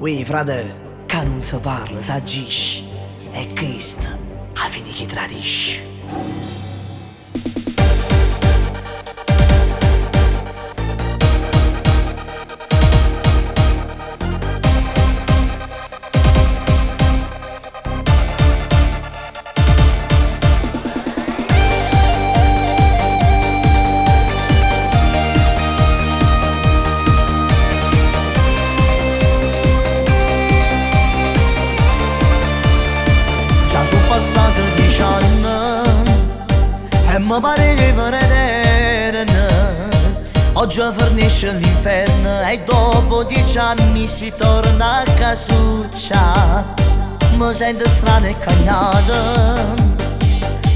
Uè, frate, che non si parla, si agisce. E questo, a fine che tradisce. Passati 10 anni e mi pare che vederne. Oggi finisce l'inferno e dopo 10 anni si torna a casuccia. Mi sento strano e cagnato,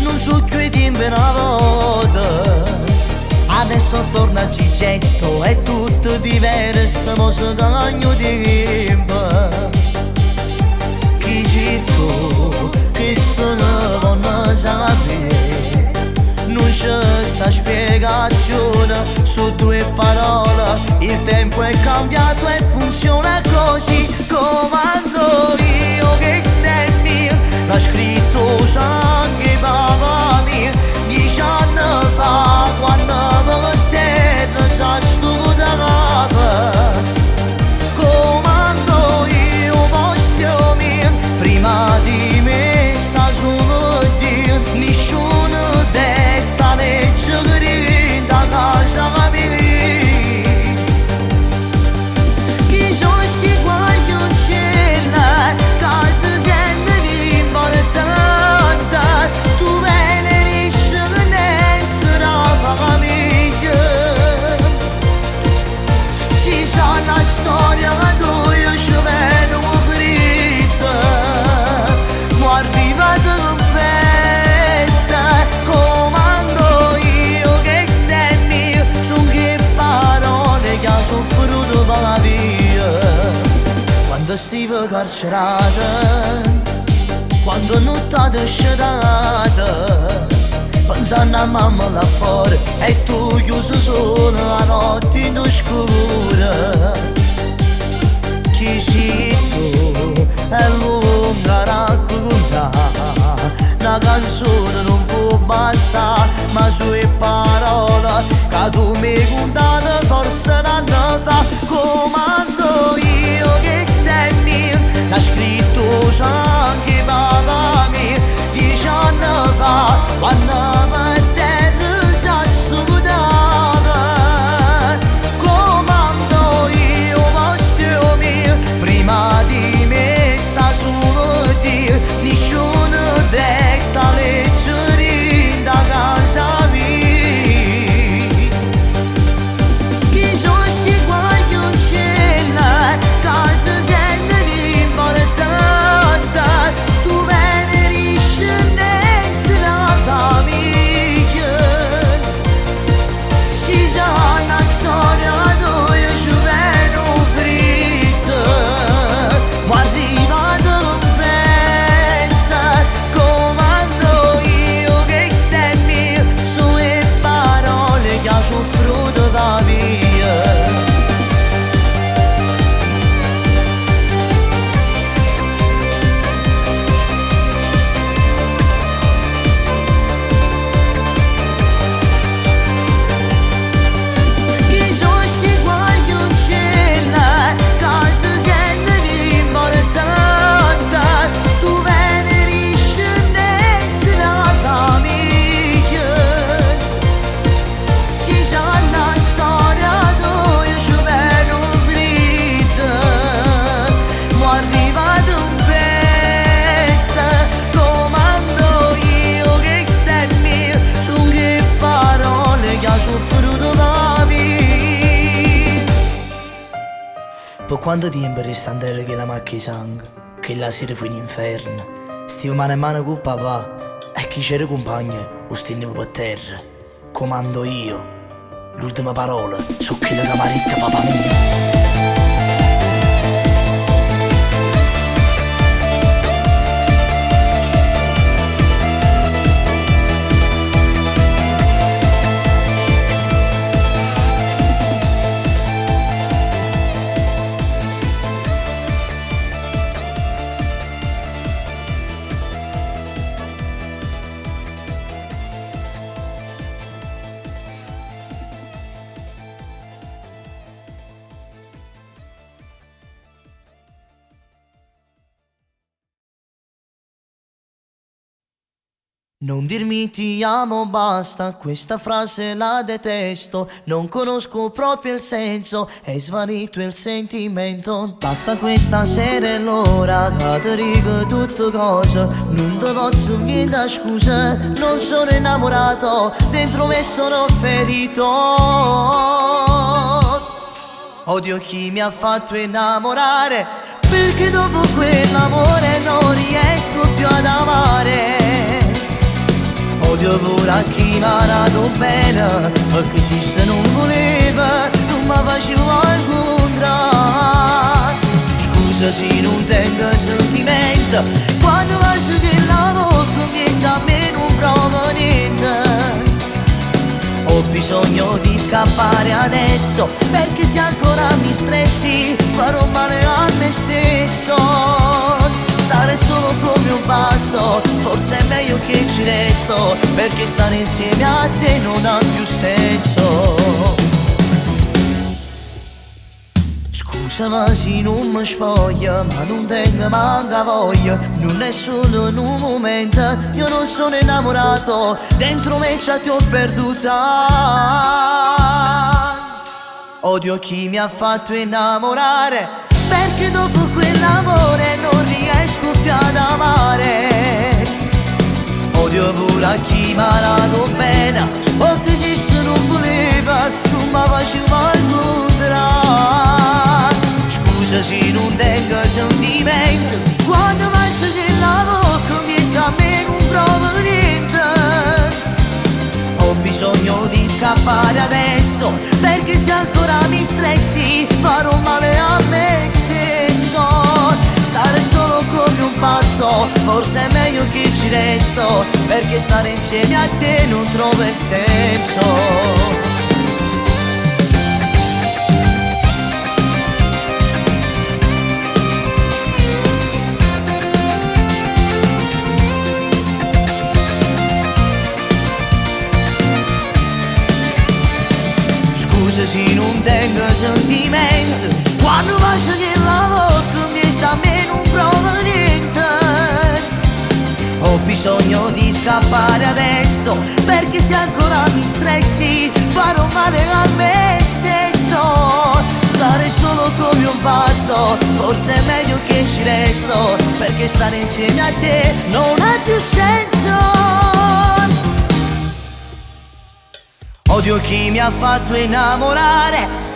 non so più i tempi una volta. Adesso torna a Gigetto, è tutto diverso, ma si cagno di tempo. Chi sei tu? Questo non lo sapere, non c'è sta spiegazione su due parole. Il tempo è cambiato e funziona così, comando io che stai mio. L'ha scritto sangue papà mio 10 anni fa, quando per terra sa stu da capo. Comando io posto mio, prima di me nessuno detta legge che da casa mia. Chi sono sti guaglioncelli che si sentono importanti? Tu venerisci che ne sarà famiglia. Si sa la storia che tu io ci vedo fritta, ma arrivata la via. Quando stivo carcerata, quando notte scerata, pensando a mamma là fuori e tu chiuso solo la notte in oscura. Chi sei tu? È lunga raccontare, una canzone non può bastare, ma sue parole che tu mi contate forse un anno fa. Comando io che stai mio, l'ha scritto anche papà mio 10 anni fa, quando per terra si scudava. Comando io posto mio, prima di me sta solo Dio, nessuno detta legge da casa mia. Per quanto tempo restando che la macchia di sangue, che la sera fu in inferno, stivo mano in mano con papà e chi c'era compagno lo stendevo per terra. Comando io, l'ultima parola su quella camaretta papà mio. Non dirmi ti amo basta, questa frase la detesto. Non conosco proprio il senso, è svanito il sentimento. Basta questa sera e l'ora, che ti dico tutte cose. Non ti posso chiedere scusa, non sono innamorato, dentro me sono ferito. Odio chi mi ha fatto innamorare, perché dopo quell'amore non riesco più ad amare. Odio pure a chi mi ha dato bene, perché se non voleva non mi faceva incontrare. Scusa se non tengo sentimento, quando penso che la bocca che da me non prova niente. Ho bisogno di scappare adesso, perché se ancora mi stressi farò male a me stesso. Stare solo come un pazzo, forse è meglio che ci resto, perché stare insieme a te non ha più senso. Scusa ma se non mi spoglia, ma non tengo manca voglia. Non è solo in un momento, io non sono innamorato, dentro me già ti ho perduta. Odio chi mi ha fatto innamorare, perché dopo quell'amore non riesco più ad amare. Odio pure a chi mi ha dato bene, perché se non voleva non mi faceva incontrare. Scusa se non tengo sentimento, quando penso che la bocca mi da me non prova niente. Ho bisogno di scappare adesso, perché se ancora mi stressi farò male a me stesso. Stare solo come un pazzo, forse è meglio che ci resto, perché stare insieme a te non trovo il senso. Scusa se non tengo sentimento, quando penso che la bocca mi da me non prova niente. Ho bisogno di scappare adesso, perché se ancora mi stressi farò male a me stesso. Stare solo come un pazzo, forse è meglio che ci resto, perché stare insieme a te non ha più senso. Odio chi mi ha fatto innamorare,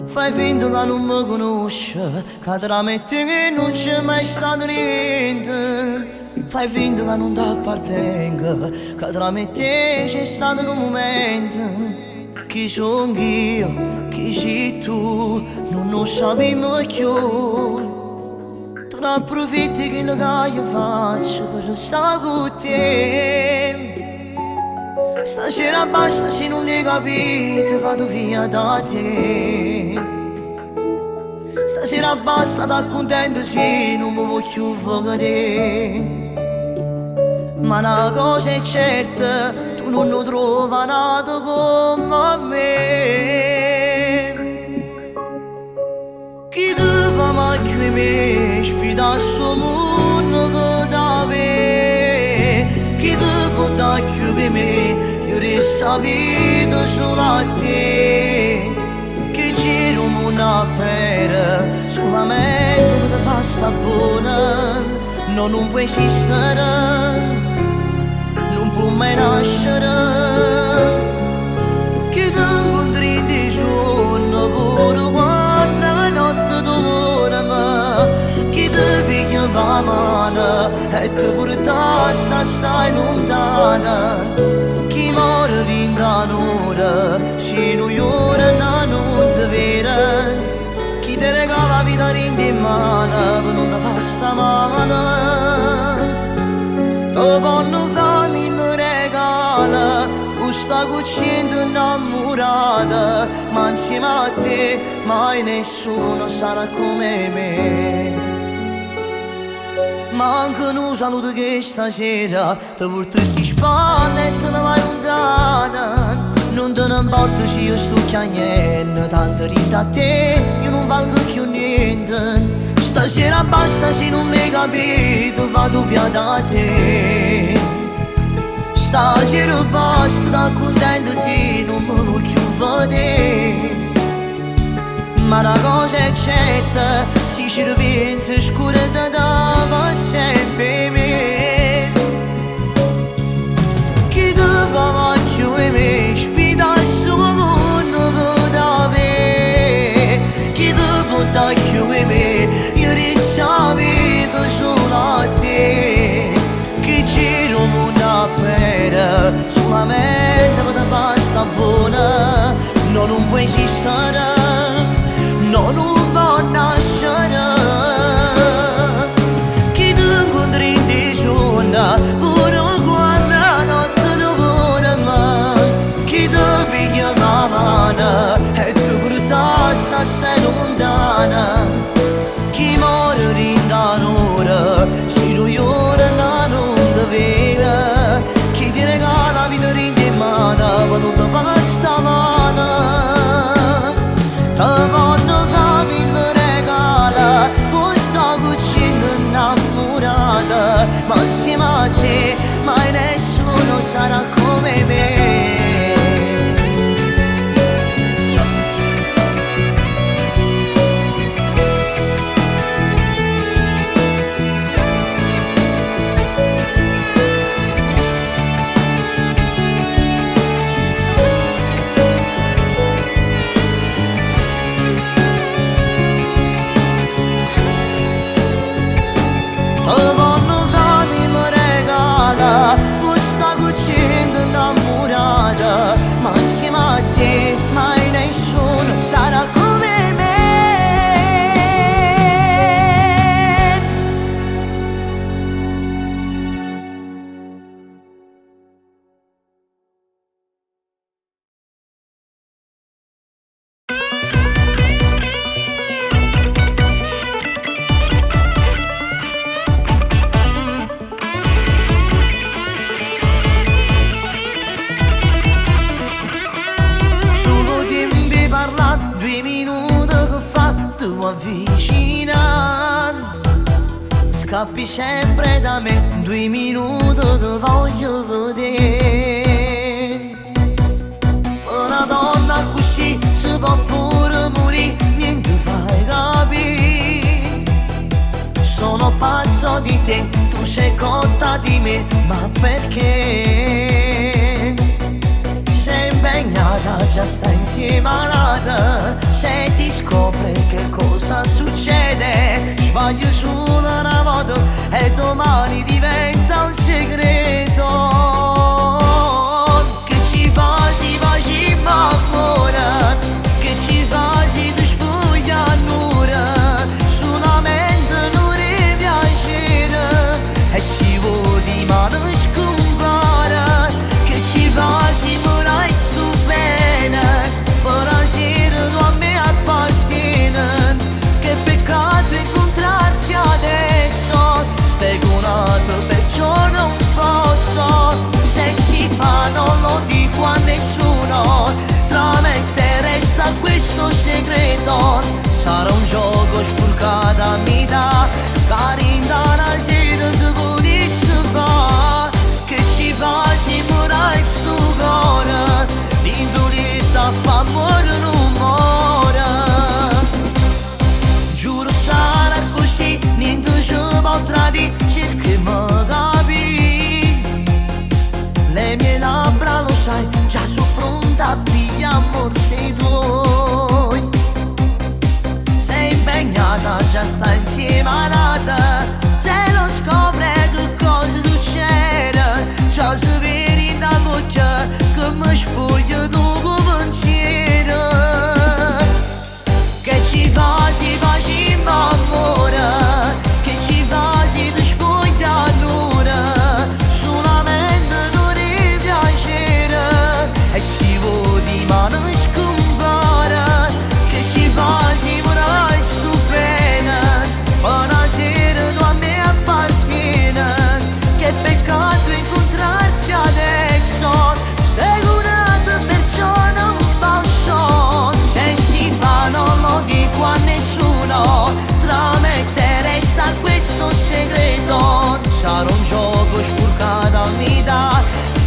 fai finta che non mi conosci, che te la metti che non c'è mai stato niente. Fai finta che non ti appartenga, che te la metti c'è stato un momento. Chi sono io, chi sei tu, non lo sappiamo più. Tu ne approfitti che lo che io faccio per stare con te. Stasera basta se non li capite, vado via da te. Stasera basta, t'accontento se non mi voglio vedere. Ma una cosa è certa, tu non lo trovi nato come me. Chi tu ma che mi spida sto mondo per te. Chi tu può da che me, io resta vita solo a te. Che giro una pera, solamente come te fa sta buona. Non può esistere, non può mai nascere. Che ti incontri di giorno pure quando la notte dorme, che ti piglia la mano e ti porta assai lontana, chi muore vinta un'ora, se non ora non ti vede, chi ti regala la vita in mano per non ti far sta male. Te vanno fame in regala, sta cucendo innamorata, ma insieme a te mai nessuno sarà come me. Manca un saluto che stasera ti porti sti spalle e te ne vai lontana. Non te ne importa se io sto chiagnendo, tanto rinda a te, io non valgo più niente. Stasera basta se non mi capito, vado via da te. Stasera basta, da contento se non mi voglio vedere. Ma una cosa è certa, se ci ripensi scura da dava sempre me. Chi ti va più e me, spita su non da me. Chi ti porta più e me, io riesco vita solo a te. Che giro una pera, solamente per te basta buona. No, non può esistere, no, non può nascere. Chi ti incontri di giorno, pure quando la notte dorme, chi ti piglia la mano e ti porta assai lontana, chi muore rinda un'ora, se lui ora non ti vede, chi ti regala la vita in mano, ma non ti fa sta male. Te vanno fame in regala, poi sto cucendo innamorata, ma insieme a te mai nessuno sarà come me. Ma insieme a te mai nessuno sarà come me. Scappi sempre da me, 2 minuti ti voglio vedere. Una donna così si può pure morire, niente fai capire. Sono pazzo di te, tu sei cotta di me, ma perché? Sei impegnata, già stai insieme a nata. Se ti scopre che cosa succede, sbaglio solo una volta e domani diventa un segreto. Che ci faci m'amore, che ci faci ti spuglia n'ora, solamente non è piacere e si vuole di mano scompare. Che ci faci morai stu bene, buonasera tu a me appartiene. Che peccato incontrarti adesso,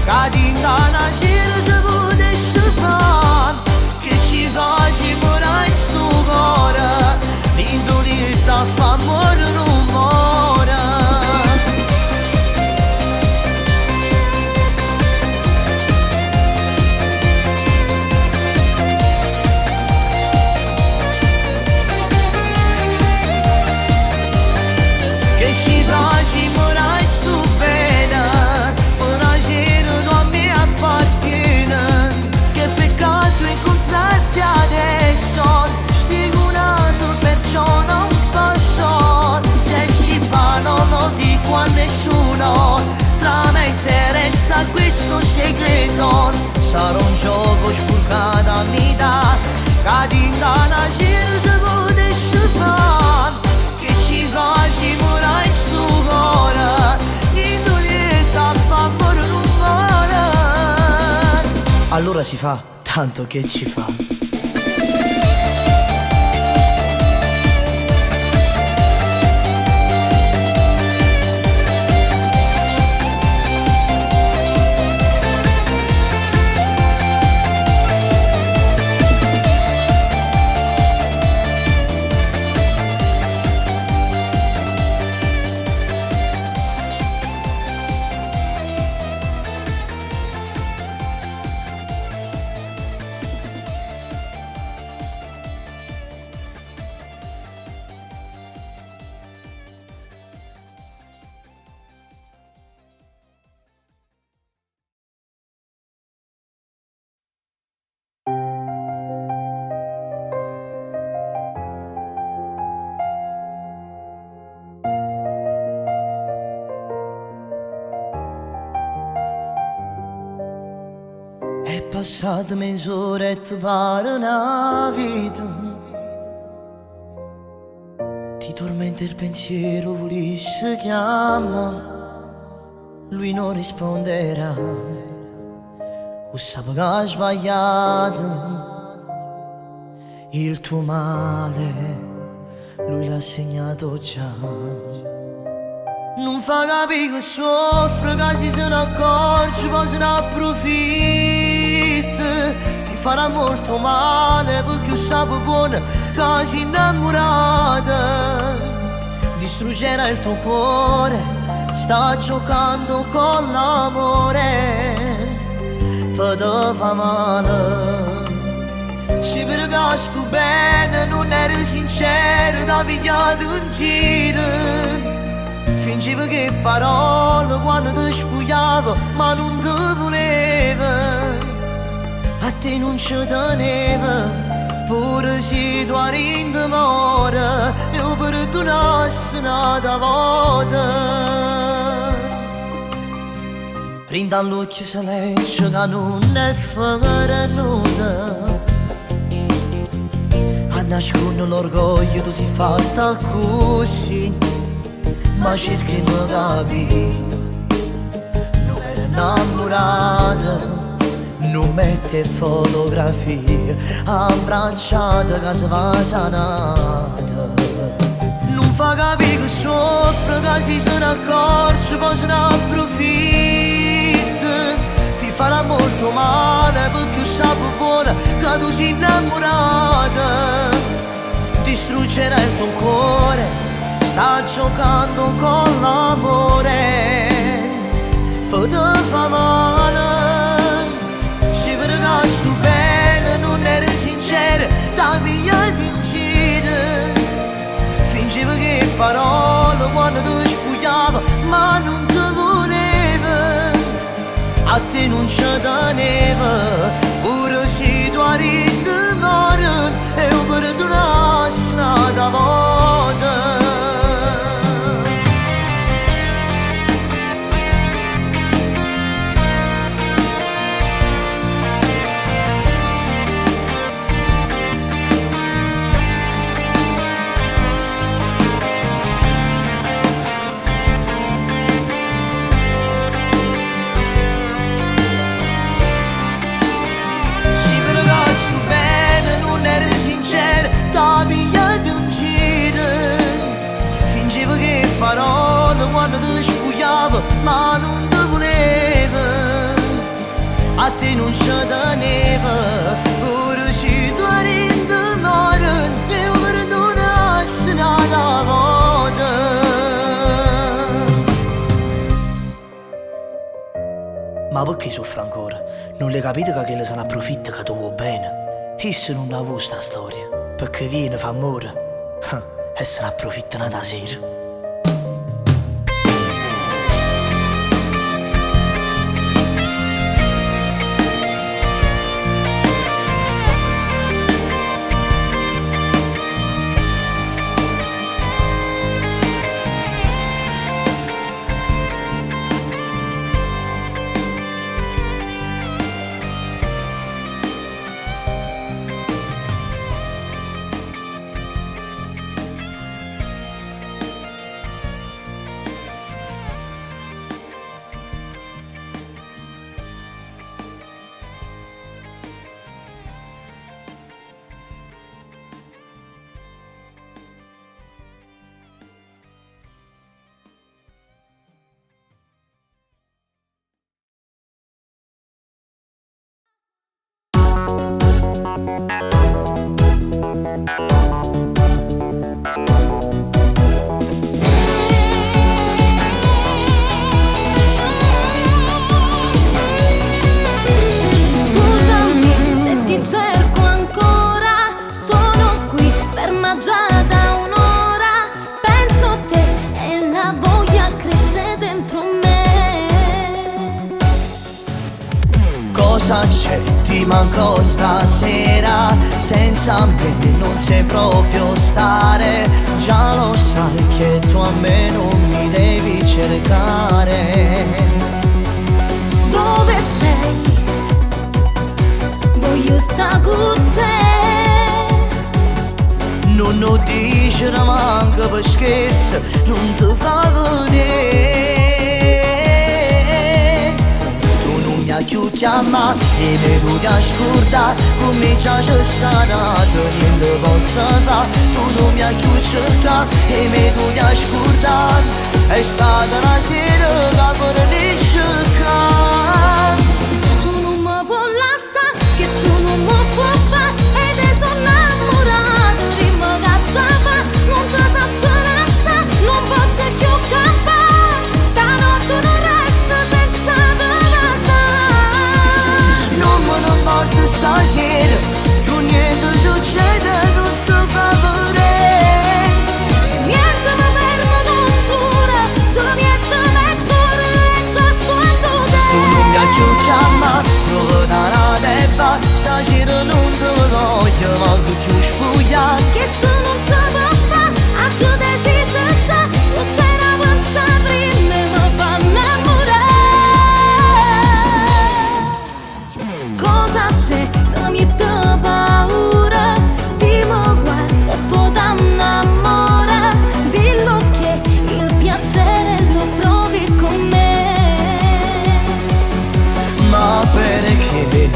Ca din Dana gira se vede Ștefan Che ci faci morai stu gora L'indolita fa morire non mora Che ci faci morai stu bene Una gira non mi appartiene Che peccato incontrarti adesso Stigunato perciò non posso Se ci fa non lo dico a nessuno Tra me e te resta questo segreto Sarà un gioco spurcato a metà Cadendo una gira se vede Stefan Che ci faci morai stu cuore Indolietta fa morire un cuore Allora si fa, tanto che ci fa. È passata mezz'ora e ti pare una vita Ti tormenta il pensiero, volesse chiama Lui non risponderà O sape che ha sbagliato Il tuo male Lui l'ha segnato già Non fa capire che soffre, che si se ne accorge, poi se ne approfitta Ti farà molto male perché sa buona che sei innamorata Distruggerà il tuo cuore, sta giocando con l'amore Per te fa male Se per che tu bene non eri sincero, da pigliato in giro Fingevo che parole quando ti spogliavo ma non ti voleva A te non ci teneva pure se tu eri in demora Io perdonassi un'altra volta Rinda all'occhio silenzio che non è fare nuda A nascondere l'orgoglio tu sei fatta così Ma cerchi di capire Non era innamorata Non mette fotografie Abbracciata che si fa sanata Non fa capire che soffre Che si se ne accorge Poi se ne approfitta Ti farà molto male Perché sa buona Che tu sei innamorata Distruggerà il tuo cuore Sta giocando con l'amore Poi te fa male Se per che tu bene non eri sincera Da pigliati in giro Fingevo che parole quando ti spogliavo Ma non ti voleva A te non ci teneva Pure se tu eri in demora E io perdonassi un'altra volta parole quando ti spogliavo ma non ti voleva a te non c'è da neve, ora ci dovrei demorare e perdonarsi una volta. Ma perché soffre ancora? Non le capite che le se ne approfitta che tu vuoi bene? Issa non ha avuto sta storia, perché viene, fa amore e se ne approfittano da sera. Cosa c'è? Ti manco stasera, senza me non sai proprio stare. Già lo sai che tu a me non mi devi cercare. Dove sei? Voglio stare con te. Non lo dice manco per scherzo, non ti fa vedere. Più chiama e mi vuoi ascoltare come già c'è stata niente posso fare. Tu non mi hai più cercato e mi vuoi ascoltare. È stata una sera che per ne cercare. Tu non mi puoi lasciare, che tu non mi puoi fare. E te sono innamorato di me che ce fa. Non ti faccio lasciare, non posso più campare. Stanotte non resto senza te. Stasera, più niente succede, tutto fa vedere. Niente mi fermo, non giuro, solo niente mezz'ora e già sguardo te. Tu non mi hai più chiamato, provo da una teppa, stasera non te voglio, voglio più spugliare. Che tu non sapevi fare, ha già deciso già, non c'era pensare prima e mi fa innamorare. Cosa c'è? Mi fa paura, si mi guarda e poi t'annamora. Dillo che il piacere lo provi con me. Ma perché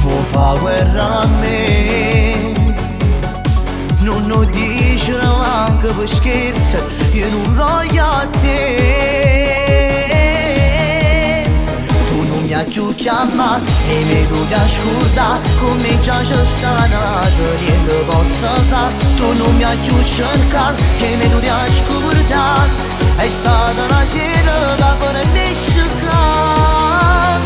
vuoi fare guerra a me? Non lo dice anche per scherzo, io non voglio a te. Mi ha più chiamato e mi vuoi ascoltare come già c'è stata niente posso fare. Tu non mi hai più cercato e mi vuoi ascoltare. È stata una sera che per ne cercare.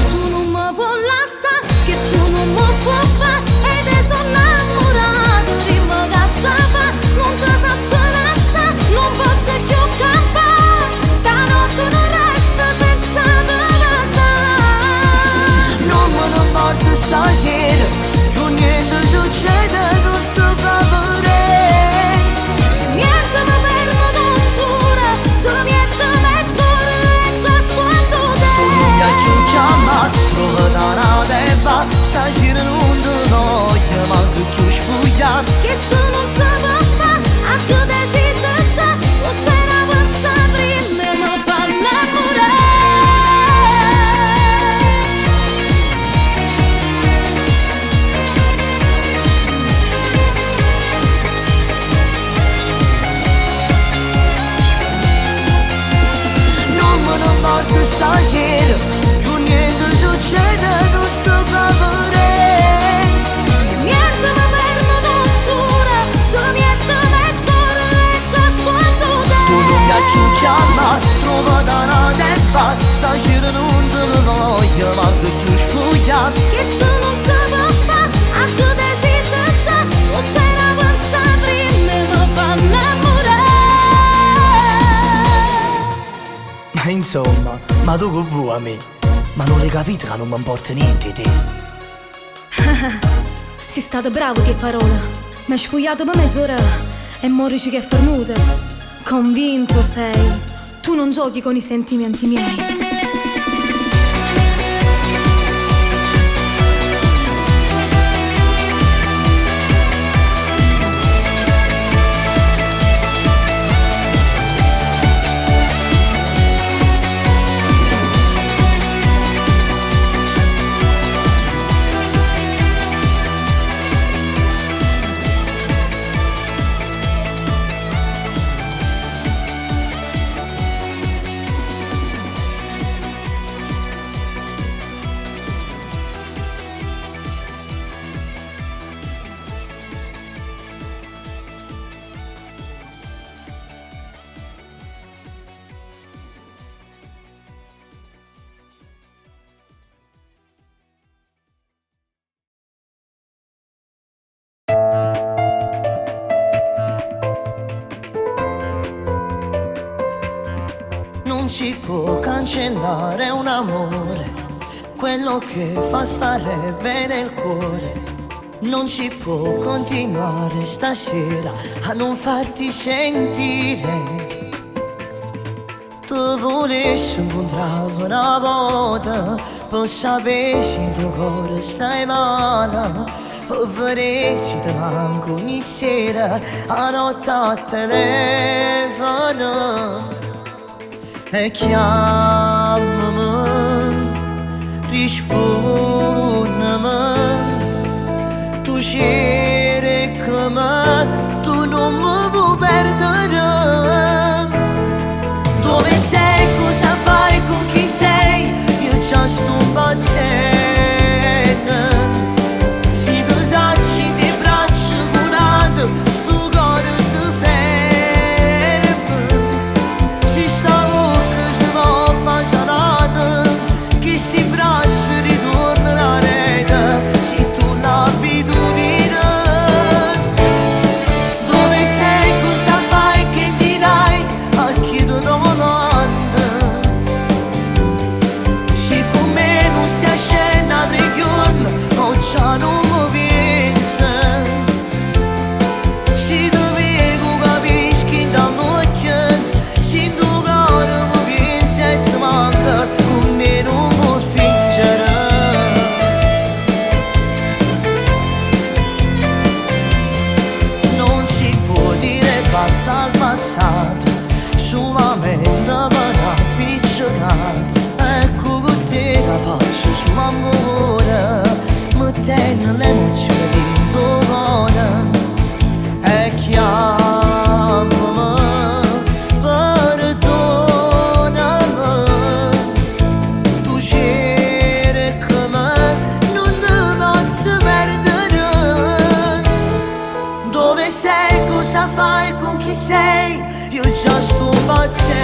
Tu non mi puoi lasciare, che tu non mi puoi fare. E te sono innamorato di me che ce fa. Non ti faccio lasciare, non posso più campare. Stanotte non resto senza te. Stasera, più niente succede, tutto fa vedere. Niente mi fermo, non giuro, solo niente mezz'ora e già sguardo te. Tu non mi hai più chiamato, provo da una teppa, stasera non te voglio, manco più spugliare. Che tu non sapevi fare, ha già deciso già, non c'era pensare prima e mi fa innamorare. Stasera, più niente niente succede, tutto fa vorrei. Niente mi fermo, non giuro, solo niente mezz'ora e già squanto Tu non mi hai più te. chiamato, trovo da una tempa, stasera non te lo voglio, ma più spugliato. Che sto non si può fare, ha già deciso già, non c'era pensa prima e mi fa innamorare. Ma insomma, ma tu che vuoi a me? Ma non l'hai capito che non mi importa niente di te? Sei stato bravo che parola, mi hai spugliato per mezz'ora e morici che è fermuta. Convinto sei, tu non giochi con i sentimenti miei. Non si può cancellare un amore, quello che fa stare bene il cuore. Non si può continuare stasera a non farti sentire. Tu volessi incontrare una volta per sapere se il tuo cuore stai male, per vedere se ti manco ogni sera a notte a telefono. E chiamami, rispondimi, tu cercami, tu non mi puoi perdere. Dove sei, cosa fai, con chi sei, io già sto impazzendo. Se tu sacci di braccio curato, sto cuore si ferma. Ci stavo che si va appassionato, che sti bracci ritornano a rete, se tu l'abitudine. Dove sei, cosa fai, che dirai a chi ti domanda? Se con me non stai a scena 3 giorni, o già non mi pensi. Se dovevo capisci che da l'occhio, se tu cuore mi pensi e ti manca, con me non può fingere. Non si può dire basta al passato, solamente per appiccicato. Ecco con te che faccio su amore, mettendo l'emozione dentro cuore. E chiamami, perdonami, tu cercami, non ti posso perdere. Dove sei, cosa fai, con chi sei, io già sto impazzendo.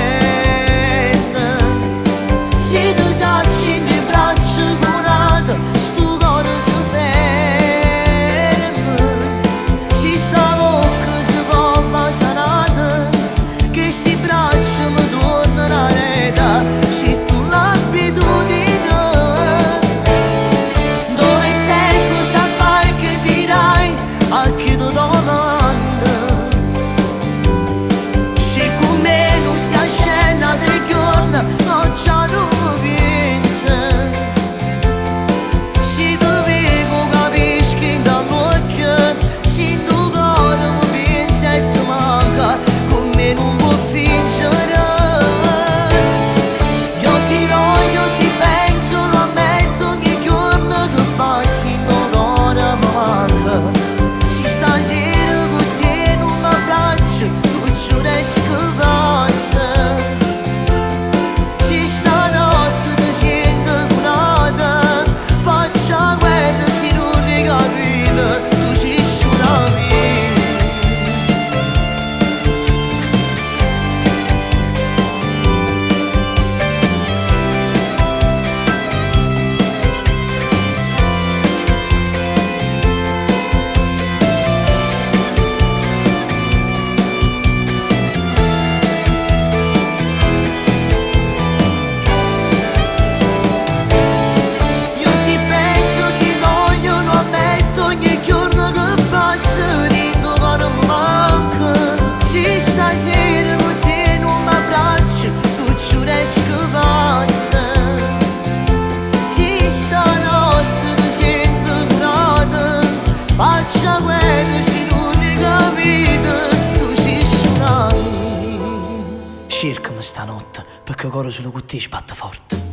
cercami stanotte, perché il cuore solo con te sbatte forte.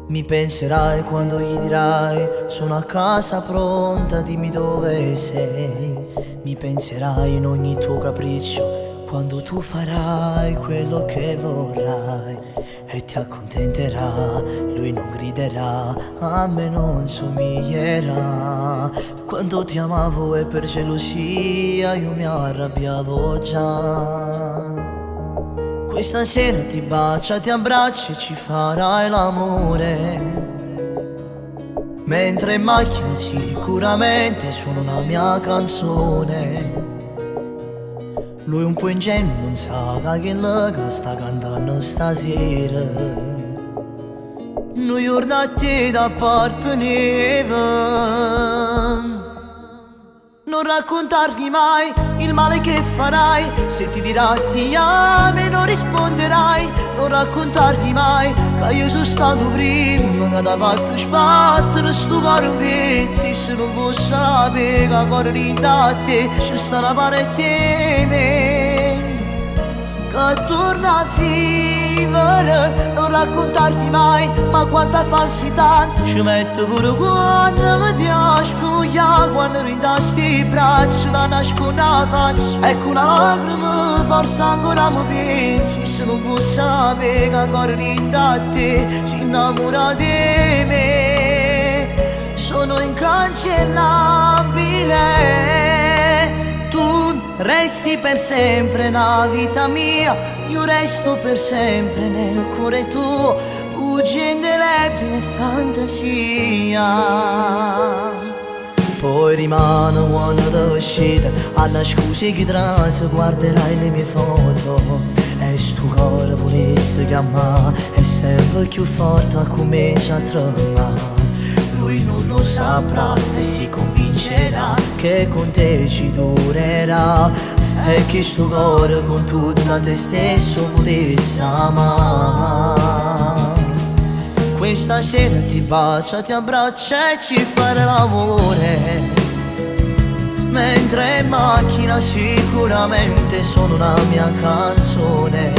Mi penserai quando gli dirai sono a casa pronta, dimmi dove sei. Mi penserai in ogni tuo capriccio quando tu farai quello che vorrai e ti accontenterà, lui non griderà, a me non somiglierà. Quando ti amavo e per gelosia io mi arrabbiavo già. Questa sera ti bacia, ti abbraccia e ci farai l'amore. Mentre in macchina sicuramente suona una mia canzone. Lui un po' ingenuo non sa che la sta cantando stasera. Noi giorno a te d'apparteneva. Non raccontargli mai il male che farai. Se ti dirà ti ami non risponderai. Non raccontargli mai che io sono stato prima che ti fatto sbattere sto cuore per te. Se non vuoi sapere che cuore da te c'è sta una parte di me che torna a vivere. Non raccontargli mai ma quanta falsità ci mette pure quando mi ti spoglia. Quando rindasti i bracci da nascondere la faccia, ecco una lacrima forse ancora mi pensi. Se non puoi sapere che ancora da te si innamora di me. Sono incancellabile. Tu resti per sempre nella vita mia, io resto per sempre nel cuore tuo, bugia indelebile fantasia. Poi rimane quando ti uscite, alla scusa che trase guarderai le mie foto. E sto cuore volesse chiamare, è sempre più forte, comincia a tremare. Lui non lo saprà e si convincerà che con te ci durerà e che sto cuore con tutta te stesso potesse amare. Questa sera ti bacia, ti abbraccia e ci farà l'amore. Mentre in macchina sicuramente suona una mia canzone.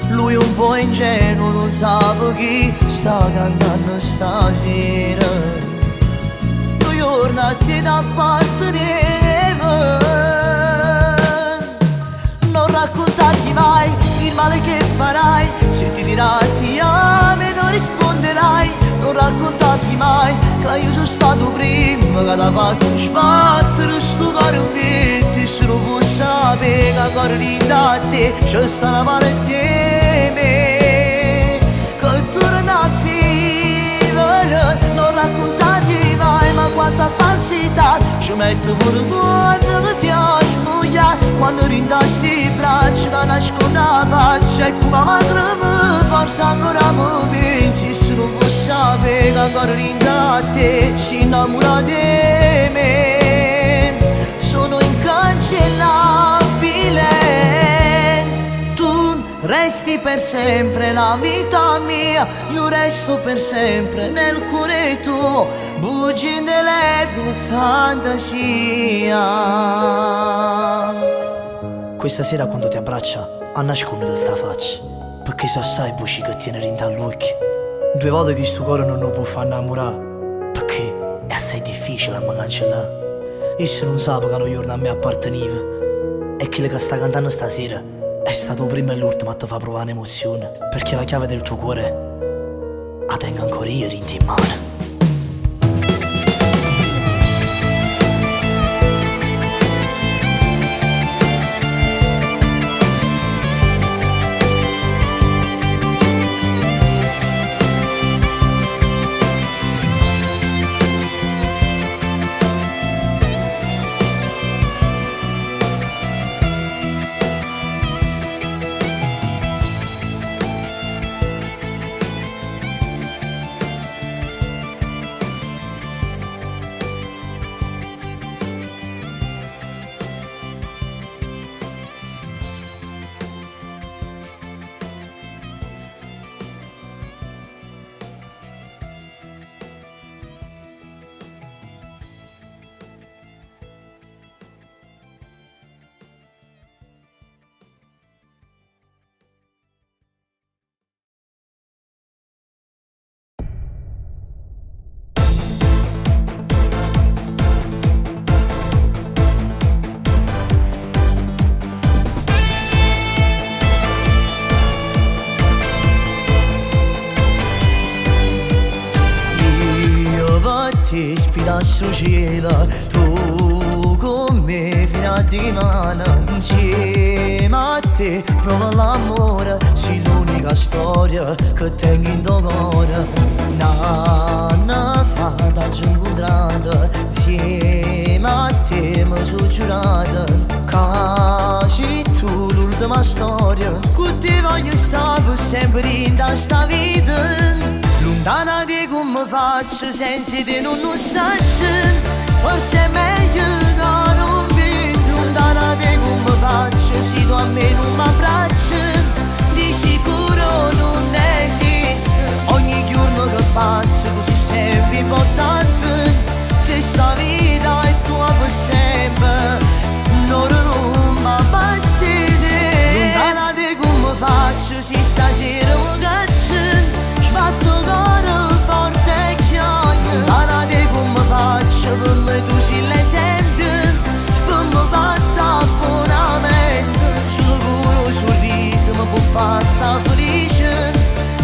Lui un po' ingenuo non sa chi sta cantando stasera. Due giorni a te d'apparteneva. Non raccontargli mai il male che farai. Se ti dirà ti ami non risponderai. Non raccontargli mai che io sono stato prima che ti fatto sbattere sto cuore per te. Se non vuoi sapere che cuore da te c'è sta una parte di me che torna a vivere. Non raccontargli mai ma quanta falsità ci mette pure quando mi ti spoglia. Quando rindasti i bracci da nascondere la faccia, ecco una lacrima forse ancora mi pensi. Se non vuoi sapere che ancora da te si innamora di me. Sono incancellabile. Tu resti per sempre la vita mia, io resto per sempre nel cuore tuo, bugia indelebile fantasia. Questa sera quando ti abbraccia, a nascondere sta faccia, perché so assai buci che tiene rinda all'occhio. Due volte che sto cuore non lo può far innamorare, perché è assai difficile a me cancellare. Io non sapevo che un giorno a me apparteneva, e quello che sta cantando stasera è stato prima e l'ultimo a te fa provare un'emozione, perché la chiave del tuo cuore la tengo ancora io rinda in mano. sul cielo, tu con me fino a dimane. Insieme a te provo l'amore, sei l'unica storia che tengo in tuo cuore. N'anno fa t'ho incontrato, insieme a te mi sono giurato che sei tu l'ultima storia, con te voglio stare per sempre in questa vita. Lontana di come faccio senza te non lo saccio, forse è meglio che non vinco. Lontana di come faccio se tu a me non mi abbracci, di sicuro non esiste. Ogni giorno che passa tu sei sempre importante, che sta vita è tua per sempre, non mi bastare. Lontana di come faccio se stasera mi caccio, sbatto cuore forte e chiagno. Lontana di come faccio per me tu sei l'esempio, per me basta abbonamento. Solo con un sorriso mi può far sta felice,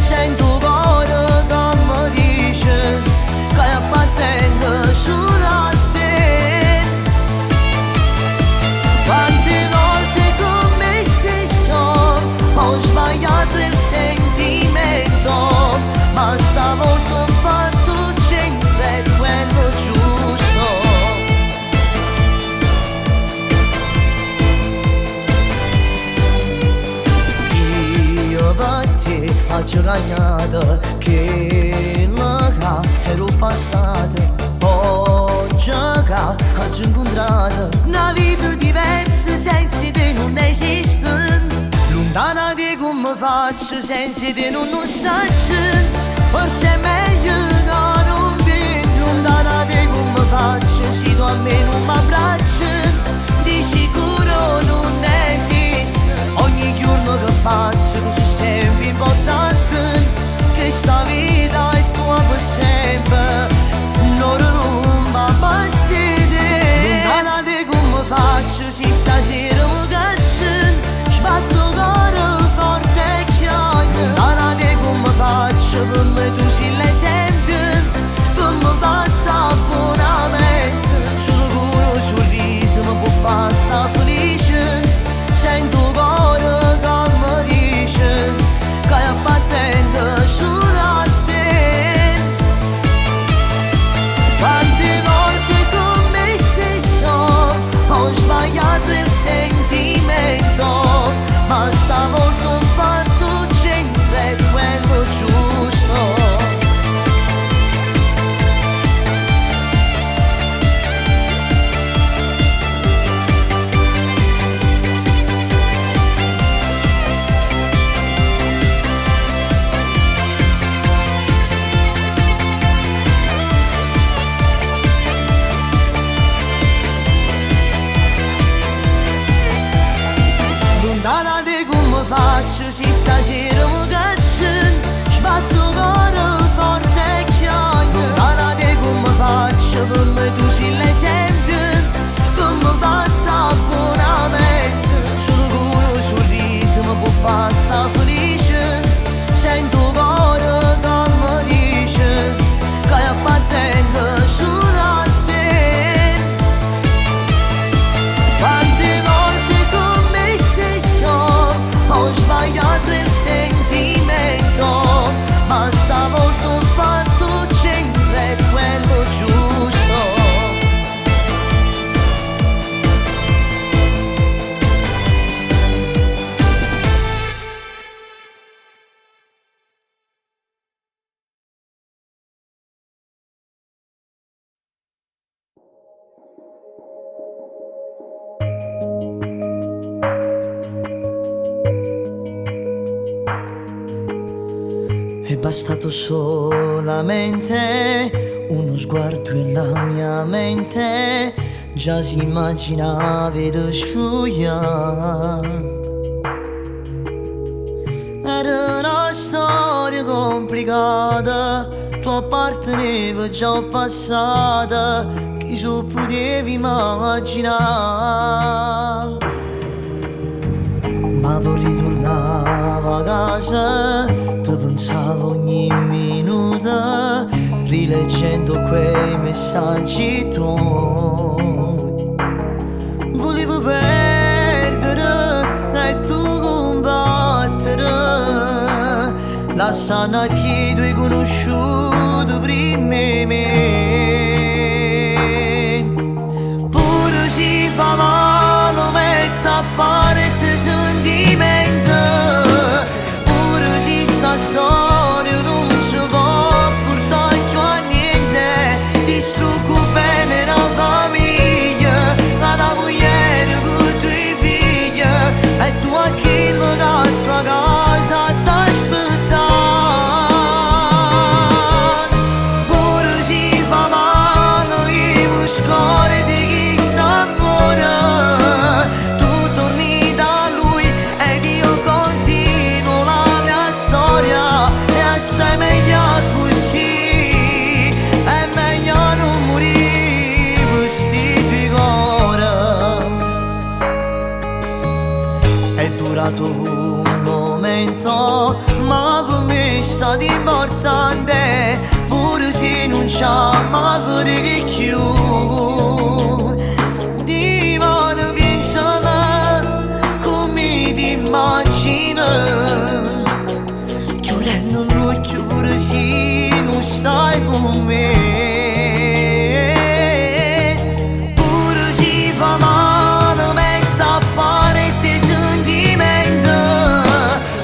sento cuore che mi dice che appartengo solo a te. Quante volte con me stesso ho sbagliato il sentimento, ma stavolta ho fatto centro e quello giusto. Io per te ho giocato, che la ero passato, ho giocato, ho incontrato una vita diversa senza te non esiste. Lontana di come faccio senza te non lo saccio, forse è meglio che non vinco. Lontana di come faccio se tu a me non mi abbracci, di sicuro non esiste. Ogni giorno che passa tu sei sempre importante, che sta vita è tua per sempre, non mi bastare. Lontana di come faccio se stasera mi caccio, sbatto cuore forte e chiagno. Lontana di come faccio per me tu sei l'esempio, per me basta abbonamento. Solo con un sorriso mi può far sta felice, sento cuore che mi dice che appartengo solo a te. Quante volte con me stesso ho sbagliato il sentimento, ma stavolta ho fatto centro e quello giusto. Lontana di come faccio se stasera mi caccio, sbatto cuore forte e chiagno. Lontana di come faccio per me tu sei l'esempio, per me basta abbonamento. Solo con un sorriso mi può far sta felice, sento cuore che mi dice che appartengo solo a te. Quante volte con me stesso ho sbagliato il sentimento, ma stavolta ho fatto centro e quello giusto. È bastato solamente uno sguardo in la mia mente, già si immaginava di sfogliare. Era una storia complicata, tu appartenevi già passata, chi su potevi immaginare. Ma poi ritornavo a casa, ti pensavo ogni minuto, rileggendo quei messaggi tuoi. Volevo perdere e tu combattere, lasciando a chi tu hai conosciuto prima di me. Pure si fa male, mette a parte sentimento, pure si sta storia non si può portare più a niente. Distruggo bene la famiglia, la moglie con due figli, e tu a chi lo da sta casa t'aspetta. Pure si fa male, io mi scordo di chi sta ancora. Tu torni da lui ed io continuo la mia storia. E assai meglio così, è meglio non morire questi due cuori. È durato un momento, ma per me è stato importante. Pure se non c'ha mai fare che più, di mano pensa come ti immagina, chiudendo l'occhio pure se non stai con me. Pure si fa male, mette a parte sentimento,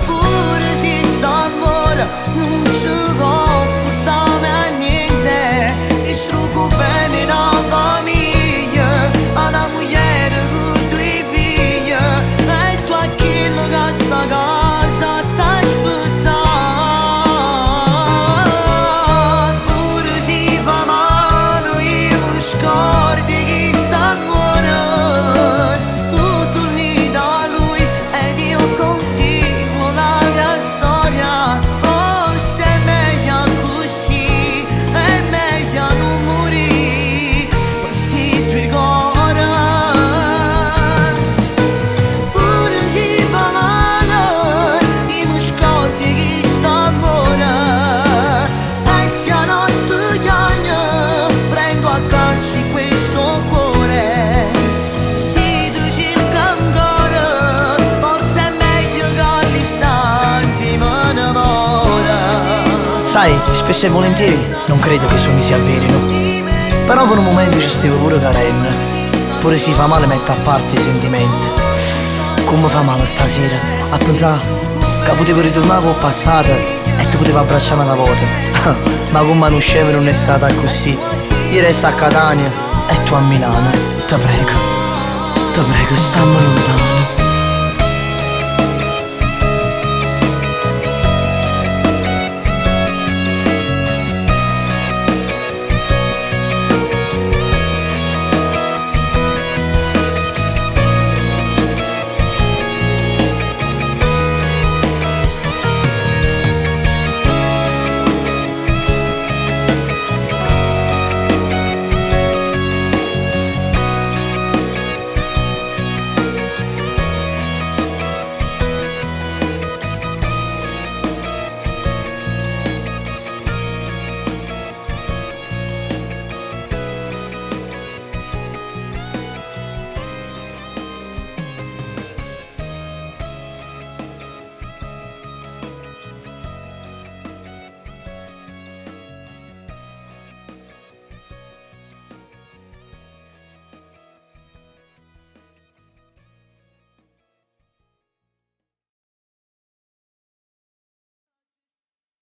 pure si sta amore non si può portare a niente. Distruggo bene la famiglia, una moglie con due figli, e tu a chi lo che sta casa t'aspetta. Pure si fa male, io mi scordo chi sta ancora. Tu torni da lui ed io continuo la mia storia. Forse è meglio così, è meglio non morire questi due cuori. Pure si fa male, io mi scordo chi sta ancora. E se a notte chiagna, prendo a calci questo cuore. Si tu cerca ancora, forse è meglio che all'istante me ne mora. Sai, spesso e volentieri non credo che i sogni si avverino, però per un momento ci stavo pure carenne. Pure si fa male, mette a parte i sentimenti. Come fa male stasera a pensare che potevo ritornare col passato e ti potevo abbracciare una volta. Ma come non scemo non è stata così. Io resto a Catania e tu a Milano. Ti prego, stammi lontano.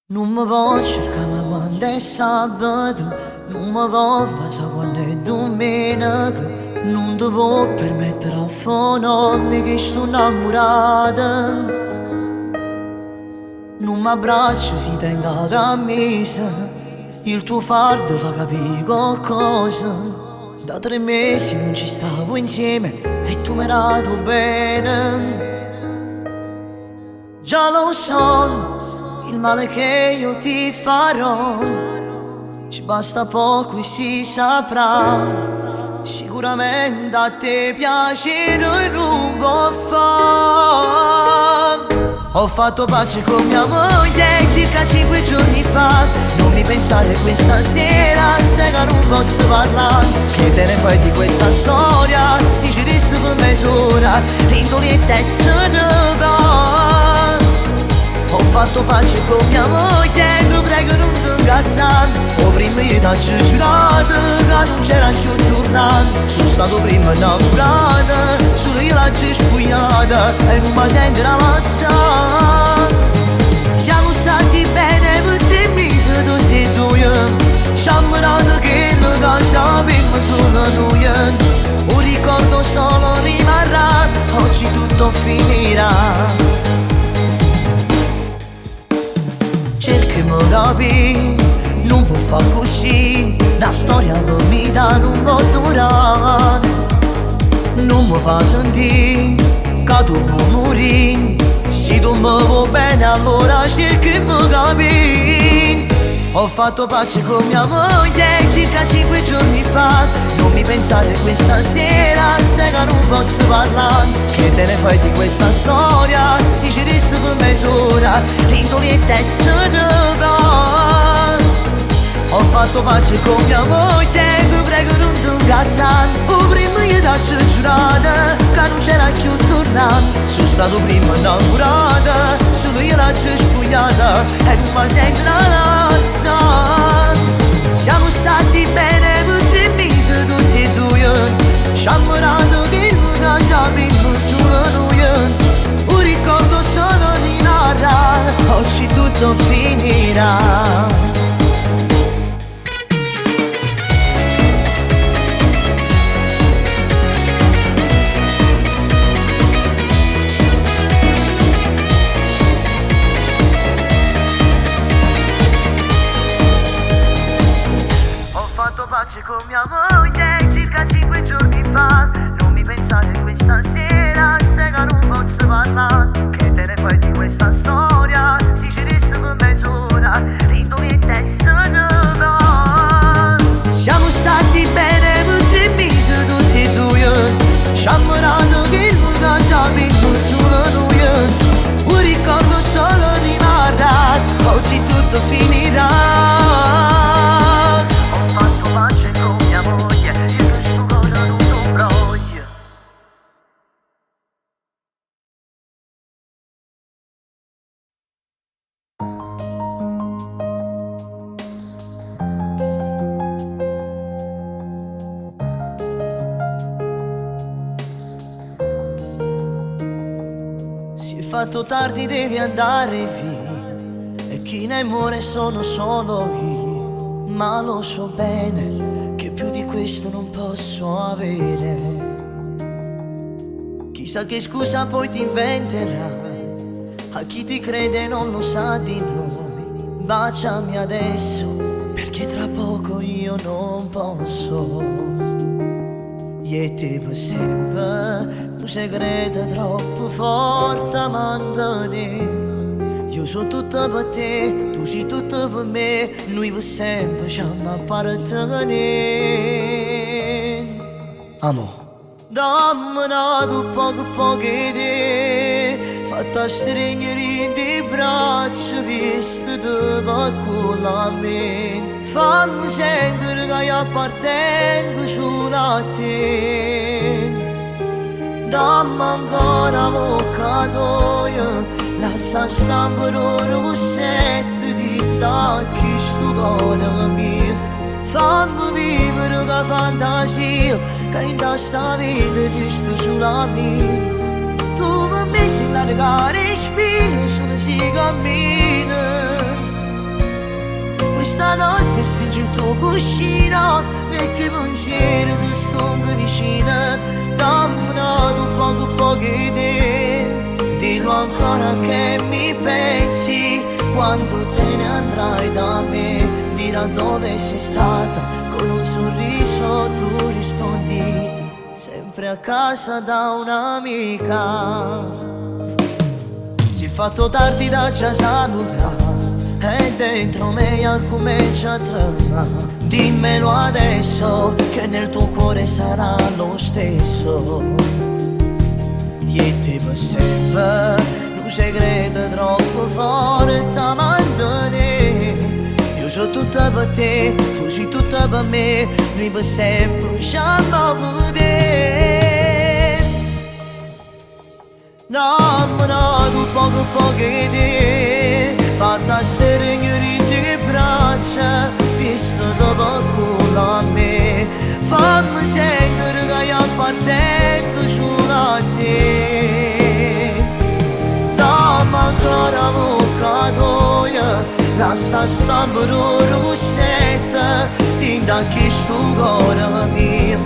Non mi può cercare quando è sabato, non mi può fare quando è domenica. Non ti può permettere a fonarmi che sto innamorata. Non mi abbraccio si tenga la camisa, il tuo fardo fa capire qualcosa. Da 3 mesi non ci stavo insieme e tu mi hai dato bene. Già lo so il male che io ti farò, ci basta poco e si saprà. Sicuramente a te piacere non può fare. Ho fatto pace con mia moglie circa 5 giorni fa. Non mi pensi pensare questa sera se che non posso parlare. Che te ne fai di questa storia? Si ci resta per mezz'ora, rindolietta e se ne va. Ho fatto pace con mia moglie, ti prego non ti incazzare. O prima io ti ho giurato che non c'era più tornare. Sono stato prima innamorato, solo io l'ho spogliata e non mi sento la massa. Siamo stati bene per te mesi tutti e due. Siamo dato che noi sappiamo solo noi. Un ricordo solo rimarrà, oggi tutto finirà. Cerchiamo di capire, non può far così. La storia per me da non può durare. Non mi fa sentire che tu puoi morire. Se tu mi vuoi bene allora cerchiamo di capire. Ho fatto pace con mia moglie circa 5 giorni fa. Non mi pensare questa sera se che non posso parlare. Che te ne fai di questa storia? Si ci resta per mezz'ora, rindolietta e se ne va. Ho fatto pace con mia moglie, ti prego non ti incazzare. O prima io ti ho giurato che non c'era più tornare. Sono stato prima innamorato, solo io l'ho spogliata e non mi sento la lassa. Siamo stati bene per 3 mesi tutti e due. Siamo dato che non sappiamo solo noi. Un ricordo solo rimarrà, oggi tutto finirà. Pace con mia moglie circa 5 giorni fa. Non mi pensate questa sera se che non posso parlare. Che te ne fai di questa storia? Si ci resta per mezz'ora, rindolietta e se ne va. Siamo stati bene per 3 mesi tutti e due. Siamo dato che non sappiamo solo noi. Un ricordo solo rimarrà, oggi tutto finirà. Pace con mia moglie, io che sto cosa non ti broglie. Si è fatto tardi, devi andare via. E chi ne muore sono solo io. Ma lo so bene che più di questo non posso avere. Chissà che scusa poi ti inventerai. A chi ti crede non lo sa di noi. Baciami adesso perché tra poco io non posso. E te per sempre un segreto troppo forte a mantenere. Io sono tutta per te, tu sei tutta per me. Noi per sempre ci appartenere. Amo, dammi dato poco di te. Fatta stringere in te braccia, vista te con a me. Fammi sentire che io appartengo solo a te. Dammi ancora bocca tua. Lascia stampare un rossetto di tacchi sto cuore mio. Fammi vivere con fantasia, che in questa vita resta solo a me. Tu per me sei la regare spina, solo si cammina. Questa notte stringi il tuo cuscino e che pensiero ti sto vicino. Dammi dato poco di te. Dillo ancora che mi pensi quando te ne andrai da me. Dirà dove sei stata, con un sorriso tu rispondi sempre a casa da un'amica. Si è fatto tardi da già salutare e dentro me comincia a tremare. Dimmelo adesso che nel tuo cuore sarà lo stesso. E te per sempre un segreto troppo forte a mantenere. Io sono io tutta per te, tu sei tutta per me, noi per sempre usciamo a vedere. Dammi tu poco che te, fatta stringere che braccia, visto dopo culo a me, fammi sentire che io appartengo solo a te. Dammi ancora bocca tua, lascia stampare una rossetta, intanto che sto cuore mio,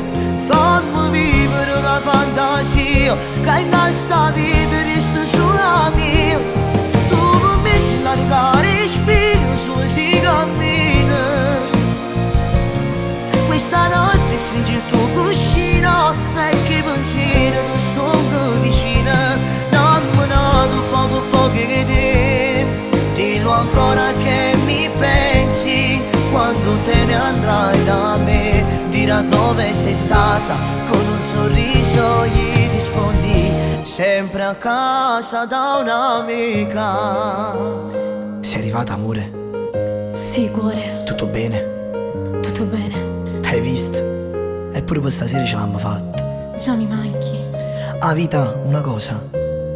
fammi vivere la fantasia, che in questa vita resta solo mia. Tu mi sei la rigare spiro su si cammina, questa notte stringi il tuo cuscino e che pensiero ti sto vicino. Dammi tu poco che te, dillo ancora che mi pensi, quando te ne andrai da me, dirà dove sei stata, con un sorriso gli rispondi, sempre a casa da un'amica. Sei arrivata, amore? Sì, cuore, Tutto bene? tutto bene. Hai visto? Eppure per stasera ce l'abbiamo fatta. Già mi manchi. Ah, vita, una cosa.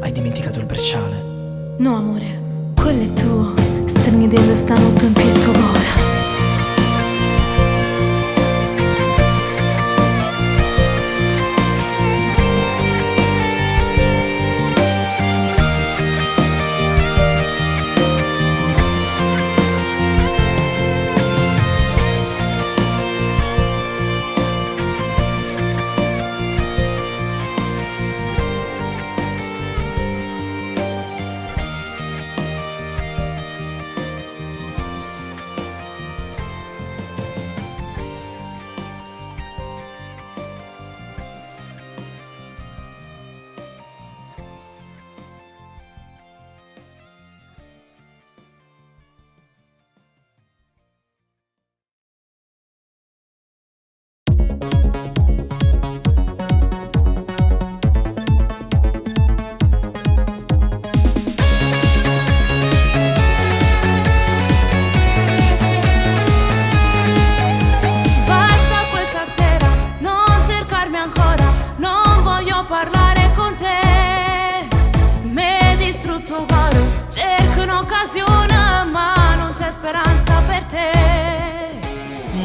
Hai dimenticato il bracciale. No, amore, quello è tuo. Stringendo stanotte in pietto cuore.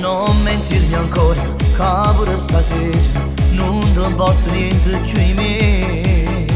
Non mentirmi ancora, cavolo stasera, non ti importa niente più di me.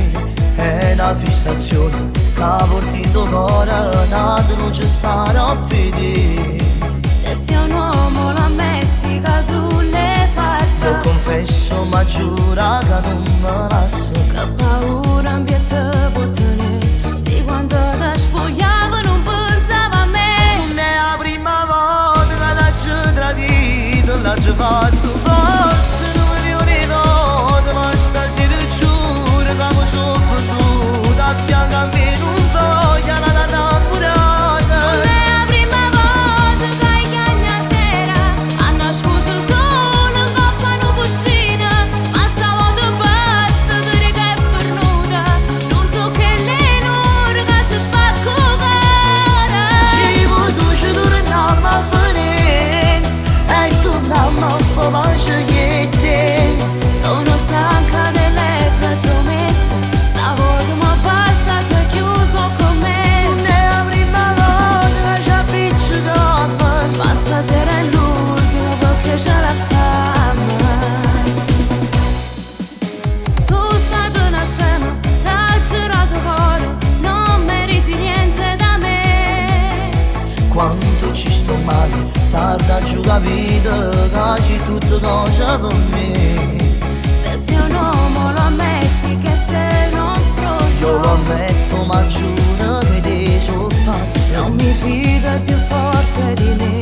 È una fissazione, che porti in tuo cuore, nato non ci starà più di. Se sei un uomo lo ammetti che tu l'hai fatta. Lo confesso ma giura che non me lascio. Che paura in pietà può tenere, sì quando ti spogliavo non pensavo a me. Non è la prima volta che t'ho tradito, l'ho fatto forse non me lo ricordo, ma stasera giuro che mi sono perduta, a fianco a me non voglio la innamorata. Non è la prima volta che chiagna sera, a nascosto solo in coppa a una piscina, ma stavolta basta di riga è fornuta, non so che le nore che si spacco cara. Ci potuce tornare a venire e torniamo a fare mancigliette. Sono stanca delle tue promesse, stavolta ma basta, tu hai chiuso con me. Non è la prima volta che ci appiccichiamo, Ma stasera è l'ultimo perché ce la siamo. Sono stata una scema, t'ha girato cuore, non meriti niente da me. quanto ci sto male, tarda giù capito che sei tutta cosa per me. Se sei un uomo lo ammetti che sei uno stronzo. Io lo ammetto ma giuro che te sono pazzo. Non mi fido, è più forte di me.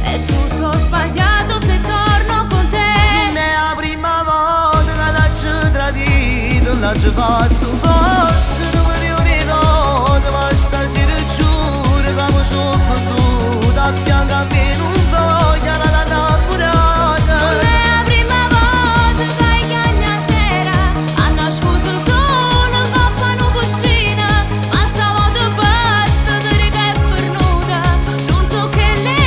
È tutto sbagliato se torno con te. Non è la prima volta che t'ho tradito, l'ho fatto forse non me lo ricordo, ma stasera giuro che mi sono perduta, a fianco a me non voglio la innamorata. Non è la prima volta che chiagna sera, a nascosto solo in coppa a una piscina, ma stavolta basta di riga è fornuta, non so che le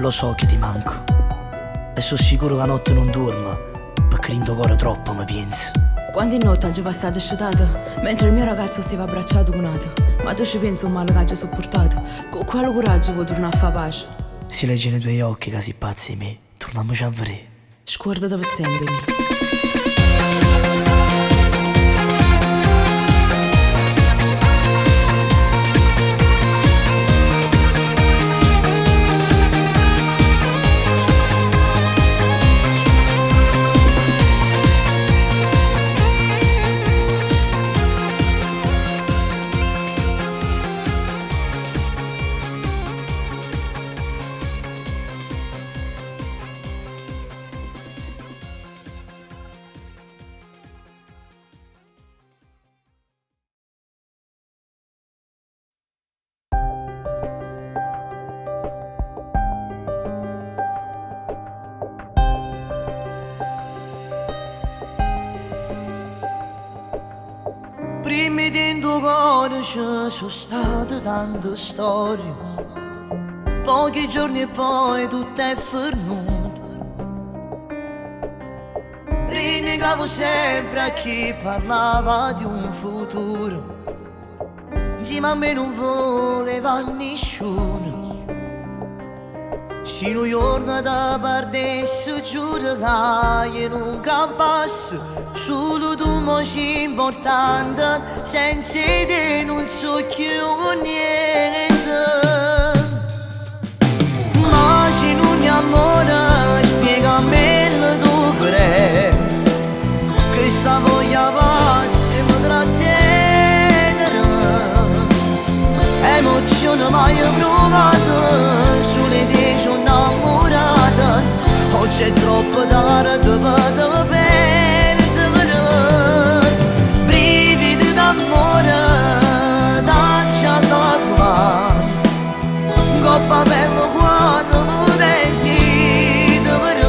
Lo so che ti manco e sono sicuro che la notte non dormo perché in tuo cuore troppo mi pensi. Quante notti hai passato scetato mentre il mio ragazzo stava abbracciato con altro? Ma tu ci pensi un male che hai sopportato? Con quale coraggio vuoi tornare a fare pace? Si legge nei tuoi occhi che sei pazzi di me. Torniamoci a vedere. Scordati per sempre me. Primi dentro cuore ci sono state tante storie, pochi giorni e poi tutto è fermato. Rinnegavo sempre a chi parlava di un futuro, insieme a me non voleva nessuno. Se un giorno da perdessi giuro che io non campassi, solo tu mi sei importante, senza te non so più niente. Ma se non mi amore, spiegami il tuo cuore, che sta voglia pazza mi trattenere. Emozione mai provata, sulle te sono innamorata, oggi è troppo tardi per perdere. Brividi d'amore, taccia da provare, coppa bella quando mi desideri.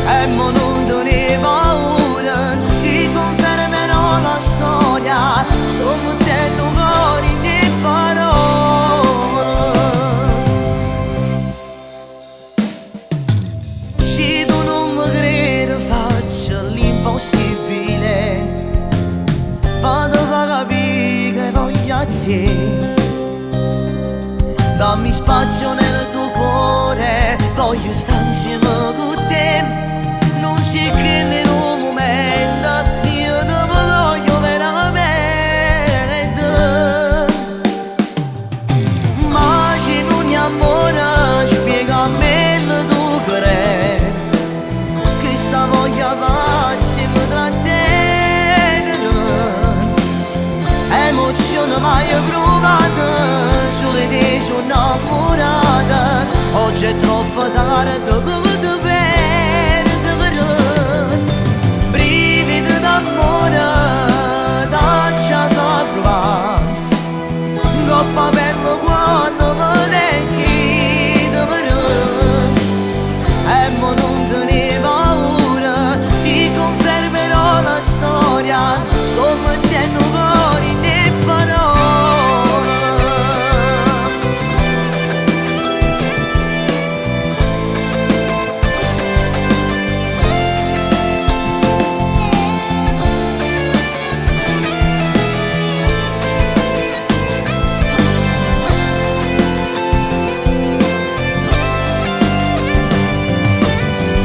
E mo non te ne paura, ti confermerò la storia, sto mettendo cuore in te parole. Se tu non mi credi faccio l'impossibile, vado a capire che voglio a te. Dammi spazio nel tuo cuore, voglio stare insieme con te. Non c'è che in un momento io te voglio veramente. Ma se non mi amore, spiegami il tuo cuore, che sta voglia pazza mi trattenere. Emozione mai provata, sulle te sono innamorata, oggi è troppo tardi per te perdere. Brividi d'amore, taccia da provare, coppa bella quando mi desideri. E mo non te ne paura, ti confermerò la storia, sto mettendo cuore in te parole.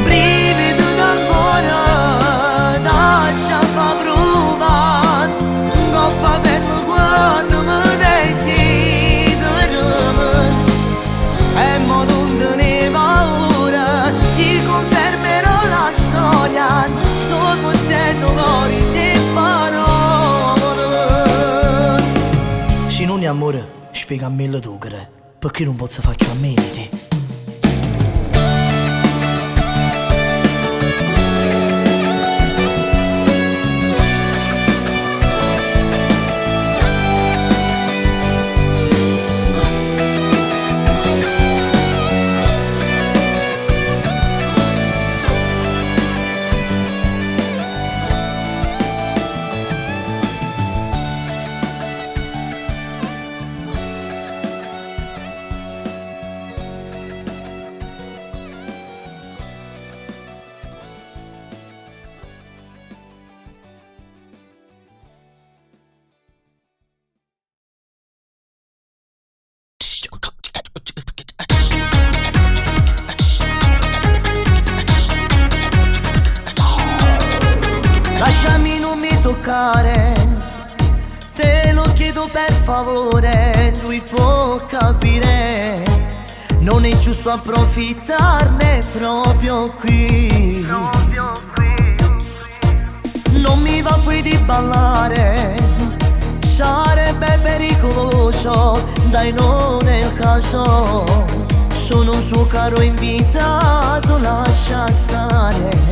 Brividi d'amore, taccia fa provare, coppa bella quando mi desideri. E mo non te ne paura, ti confermerò la storia, sto mettendo cuore in te parole. Se non è amore, spiegami il tuo cuore, perché non posso fare più a me di te. giocare, te lo chiedo per favore, lui può capire, non è giusto approfittarne proprio qui. Non mi va poi di ballare, sarebbe pericoloso, dai non è il caso, sono un suo caro invitato, lascia stare.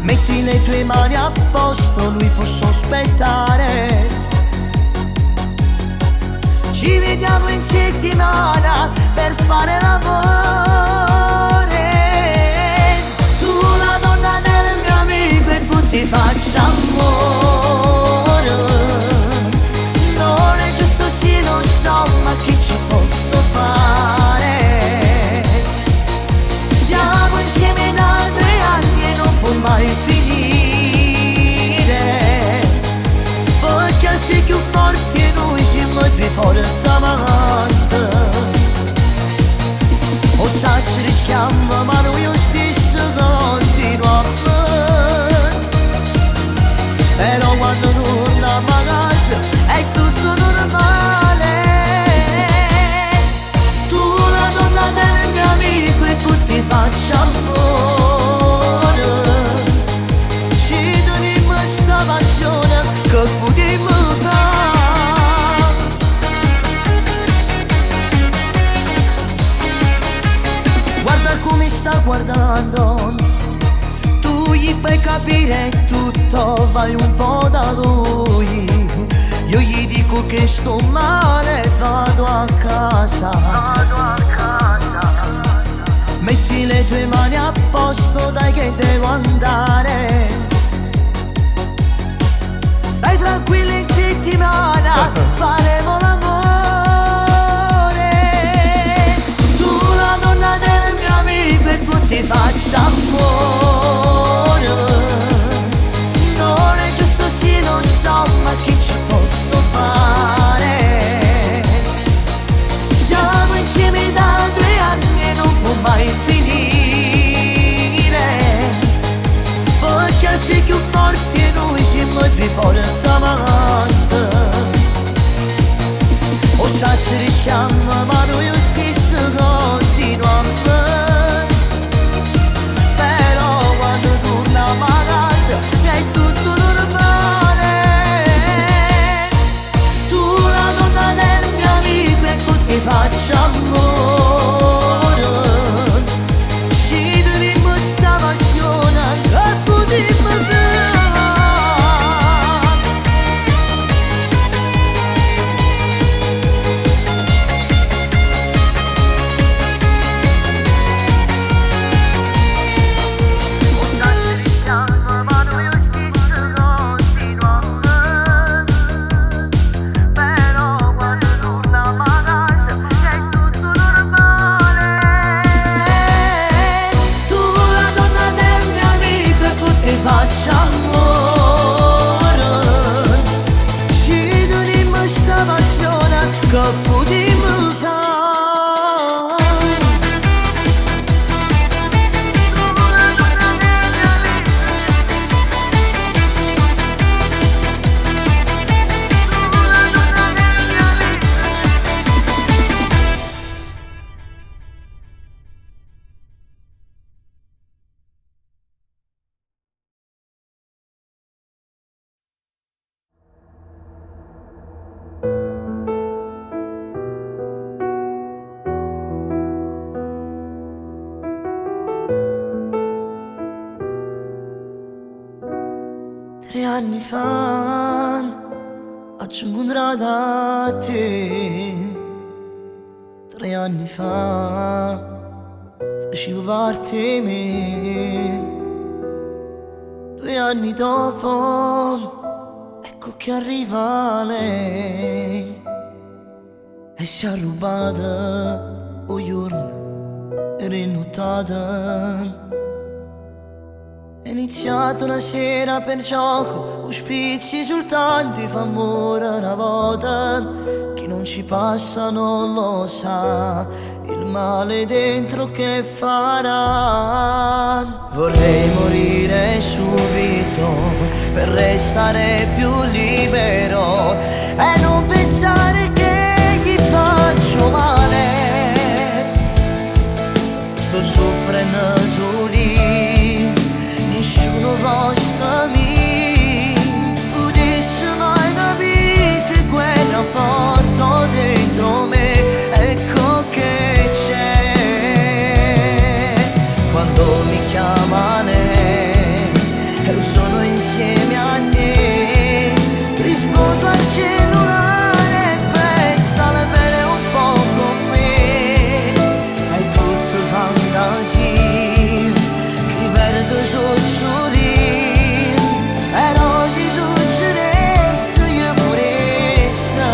Metti le tue mani a posto, lui può sospettare. Ci vediamo in settimana per fare l'amore. Tu la donna del mio amico e tu ti faccia amore. Non è giusto sì lo so, ma che ci posso fare? Siamo insieme da 2 anni e non può mai finire, perché sei più forte e noi siamo più forti avanti. O sa ci rischiamo ma noi lo stesso continuiamo. Però quando torniamo a casa è tutto normale. Tu la donna del mio amico e tu ti faccia amore. Ci donimmo sta passione che potremmo fare. Guarda come sta guardando, tu gli fai capire tutto, vai un po' da lui. Io gli dico che sto male, vado a casa. Metti le tue mani a posto, dai che devo andare. Stai tranquilla in settimana, faremo l'amore. Tu la donna del mio amico e tu ti faccia amore. Non è giusto sì lo so, ma che ci posso fare? Siamo insieme da 2 anni e non può mai finire, perché sei più forte e noi siamo più forti avanti. O sa ci rischiamo ma noi lo stesso continuiamo. Però quando torniamo a casa è tutto normale. Tu la donna del mio amico e tu ti faccia amore. Ci dovremmo sta passione che potremmo fare. Faccia amore, ci dovremmo sta passione che potremmo fare. Tre anni fa ci ho incontrato a te. 3 anni fa facevo parte di me. 2 anni dopo ecco che arriva lei e si è rubata o giorno e rinnottata. È iniziata una sera per gioco, auspici soltanto fa amore una volta, che non non ci passa non lo sa, il male dentro che farà. Vorrei morire subito per restare più libero e non pensare che gli faccio male. Sto soffrendo su lì, nessuno posta mi potesse mai capire che quel rapporto dentro me, ecco che c'è. Quando mi chiamano io sono insieme a te, rispondo al cellulare per stare bene un po' con me. È tutto fantasia che perde su lì, e non si succedesse io morisse,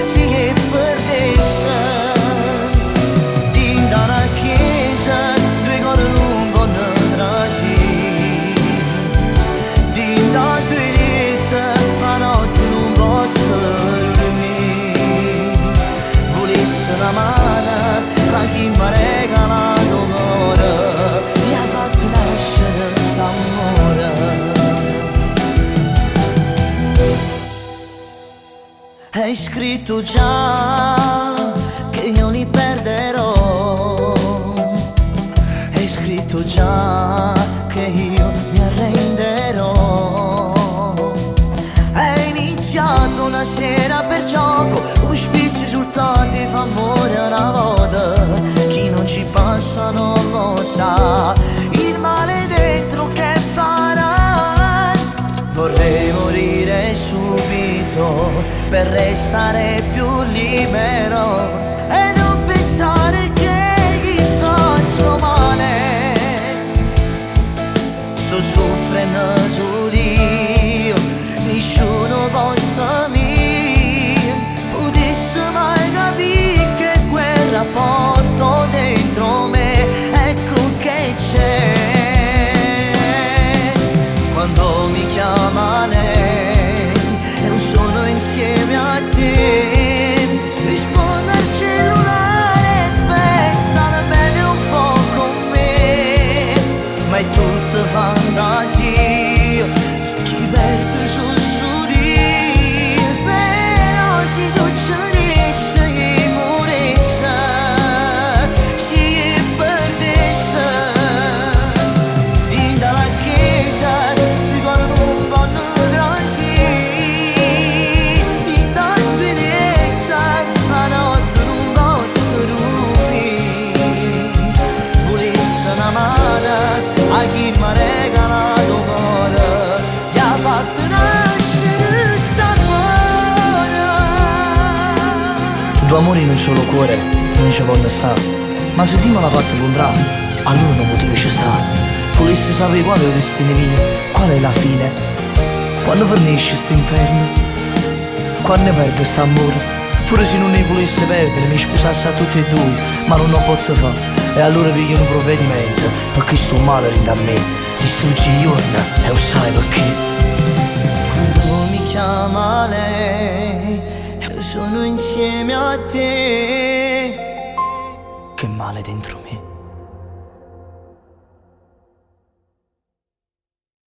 se io perdesse. Din dalla chiesa due cose non vanno trasi, din da due lette la notte non posso dormire. Volesse una mano da chi mi ha regalato l'amore, mi ha fatto nascere st'amore. Hai scritto già che io li perderò, hai scritto già che io mi arrenderò. Hai iniziato una sera per gioco, auspici soltanto fa amore una volta. Chi non ci passa non lo sa, il male dentro che farà. Vorrei morire subito per restare più libero e non pensare che gli faccio male. Sto soffrendo su io, nessuno posta mi potesse mai capire che quel rapporto dentro me, ecco che c'è. Quando mi chiama lei io sono insieme a te, rispondo al cellulare per stare bene un po' con me. Ma è tutta fantasia, chi verte su lì, però si succedesse che morisse, si perdesse. Din dalla chiesa ricordo un po' trasi, din da due lette la notte non posso dormire. Volesse una mano a chi mi ha regalato cuore, gli ha fatto nascere st'amore. Due amori in un solo cuore non ci possono stare, ma se Dio me l'ha fatto incontrare, allora non potevo ci stare. Volessi sapere qual è il destino mio, qual è la fine, quando finisce sto inferno, quando perde st'amore. Pure se non ne volesse perdere mi sposasse a tutti e due, ma non lo posso fare. E allora piglio un provvedimento, perché sto male rende a me, distruggi i giorni e lo sai perché. Quando mi chiama lei io sono insieme a te. Che male dentro me.